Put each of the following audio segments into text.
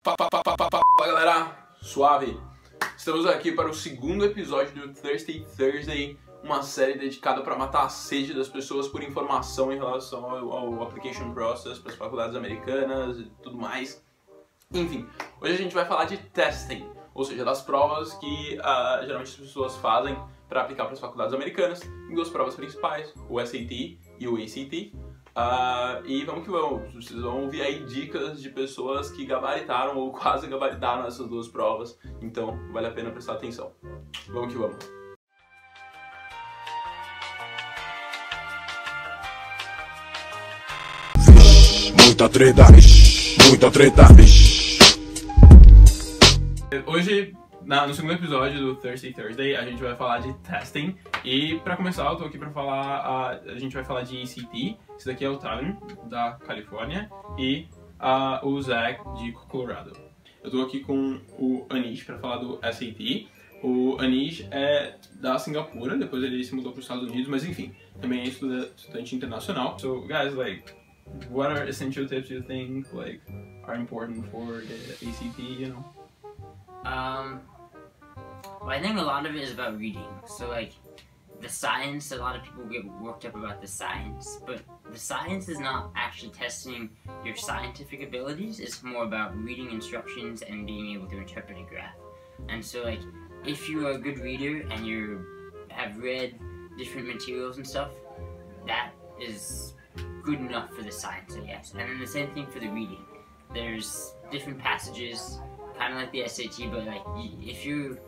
Fala galera, suave! Estamos aqui para o segundo episódio do Thirsty Thursday, uma série dedicada para matar a sede das pessoas por informação em relação ao application process para as faculdades americanas e tudo mais. Enfim, hoje a gente vai falar de testing, ou seja, das provas que geralmente as pessoas fazem para aplicar para as faculdades americanas, em duas provas principais, o SAT e o ACT. E vamos que vamos, vocês vão ouvir aí dicas de pessoas que gabaritaram ou quase gabaritaram essas duas provas, então vale a pena prestar atenção. Vamos que vamos. Muita treta, muita treta. Hoje, no segundo episódio do Thirsty Thursday, a gente vai falar de testing. E pra começar, eu tô aqui pra falar, a gente vai falar de ACT. Esse daqui é o Talon, da Califórnia, e o Zach, de Colorado. Eu tô aqui com o Anish pra falar do SAT. O Anish é da Singapura, depois ele se mudou para os Estados Unidos, mas enfim, também é estudante internacional. So guys, like, what are essential tips you think are important for the ACT, you know? Well, I think a lot of it is about reading. So like the science, a lot of people get worked up about the science, but the science is not actually testing your scientific abilities. It's more about reading instructions and being able to interpret a graph. And so like if you are a good reader and you have read different materials and stuff, that is good enough for the science, I guess. And then the same thing for the reading. There's different passages, kind of like the SAT, but like if you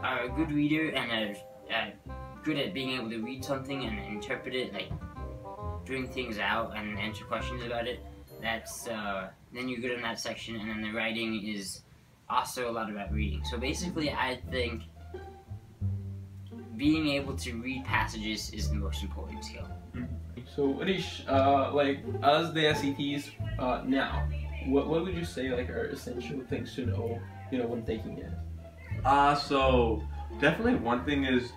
are a good reader and are good at being able to read something and interpret it, like bring things out and answer questions about it, that's then you're good in that section. And then the writing is also a lot about reading. So basically, I think being able to read passages is the most important skill. So Anish, like as the SATs now, what would you say like are essential things to know, you know, when taking it? So definitely one thing is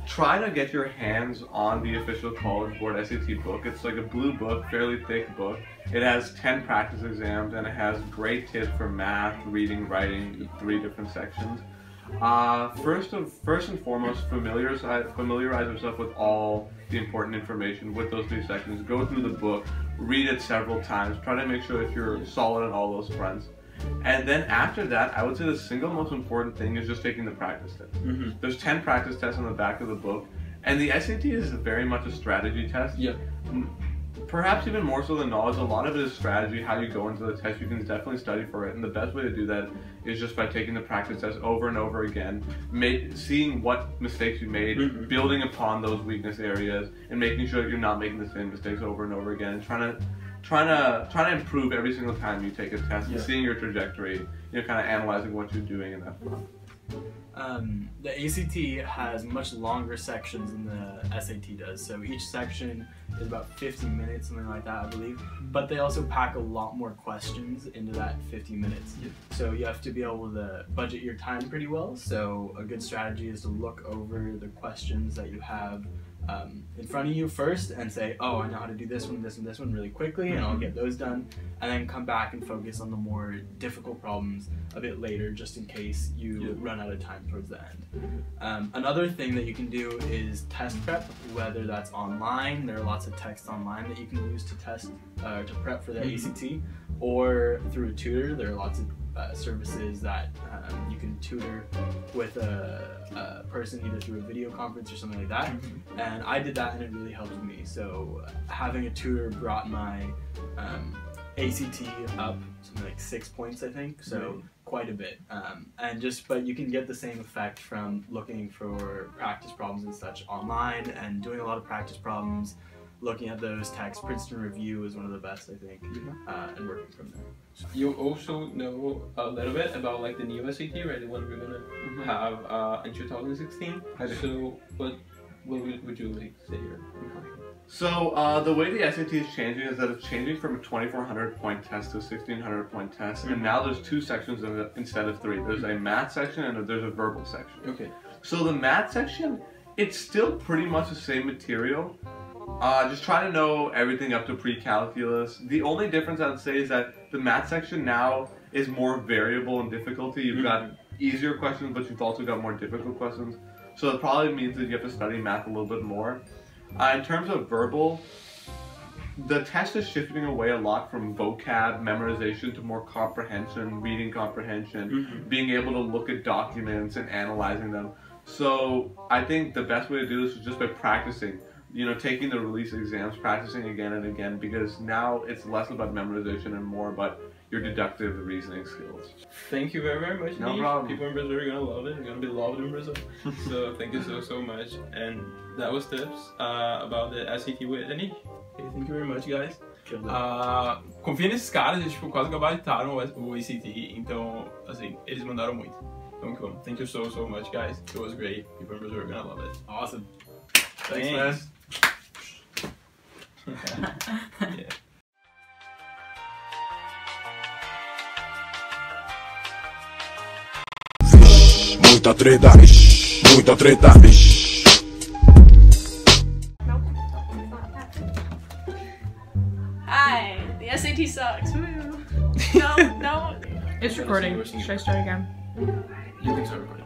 try to get your hands on the official College Board SAT book. It's like a blue book, fairly thick book. It has 10 practice exams and it has great tips for math, reading, writing, 3 different sections. First and foremost, familiarize yourself with all the important information with those 3 sections. Go through the book, read it several times, try to make sure that you're solid on all those fronts. And then after that, I would say the single most important thing is just taking the practice test. There's 10 practice tests on the back of the book, and the SAT is very much a strategy test. Yeah. Perhaps even more so than knowledge, a lot of it is strategy, how you go into the test. You can definitely study for it, and the best way to do that is just by taking the practice test over and over again, seeing what mistakes you made, building upon those weakness areas, and making sure that you're not making the same mistakes over and over again, and trying to improve every single time you take a test, and seeing your trajectory, you know, kind of analyzing what you're doing in that front. The ACT has much longer sections than the SAT does, so each section is about 50 minutes, something like that, I believe. But they also pack a lot more questions into that 50 minutes. So you have to be able to budget your time pretty well. So a good strategy is to look over the questions that you have in front of you first and say, oh, I know how to do this one, this, and this one really quickly, and I'll get those done, and then come back and focus on the more difficult problems a bit later, just in case you run out of time towards the end. Another thing that you can do is test prep, whether that's online. There are lots of texts online that you can use to test, to prep for the ACT, or through a tutor. There are lots of services that you can tutor with a person either through a video conference or something like that. And I did that and it really helped me. So having a tutor brought my ACT up something like 6 points, I think. So quite a bit. But you can get the same effect from looking for practice problems and such online and doing a lot of practice problems, looking at those texts. Princeton Review is one of the best, I think, and working from there. You also know a little bit about like the new SAT, right? The one we're gonna have in 2016. So what would you like say here? So the way the SAT is changing is that it's changing from a 2,400 point test to a 1,600 point test, and now there's 2 sections instead of 3. There's a math section and there's a verbal section. Okay. So the math section, it's still pretty much the same material. Just try to know everything up to pre-calculus. The only difference I would say is that the math section now is more variable in difficulty. You've got easier questions, but you've also got more difficult questions. So it probably means that you have to study math a little bit more. In terms of verbal, the test is shifting away a lot from vocab memorization to more comprehension, reading comprehension, being able to look at documents and analyzing them. So I think the best way to do this is just by practicing. You know, taking the release exams, practicing again and again, because now it's less about memorization and more about your deductive reasoning skills. Thank you very, very much. No Nick. problem. People in Brazil are gonna love it. You're gonna be loved in Brazil. So thank you so, so much. And that was tips about the SAT with Nick. Okay, thank you very much, guys. Confia nesses caras, eles tipo, quase gabaritaram o ACT, então, assim, eles mandaram muito. Então, que vamos. Thank you so, so much, guys. It was great. People in Brazil are gonna love it. Awesome. Thanks, man. Yeah. Muita treta, muita treta. Hi, the SAT sucks. Woo. No. It's recording. Should I start again? You can start recording.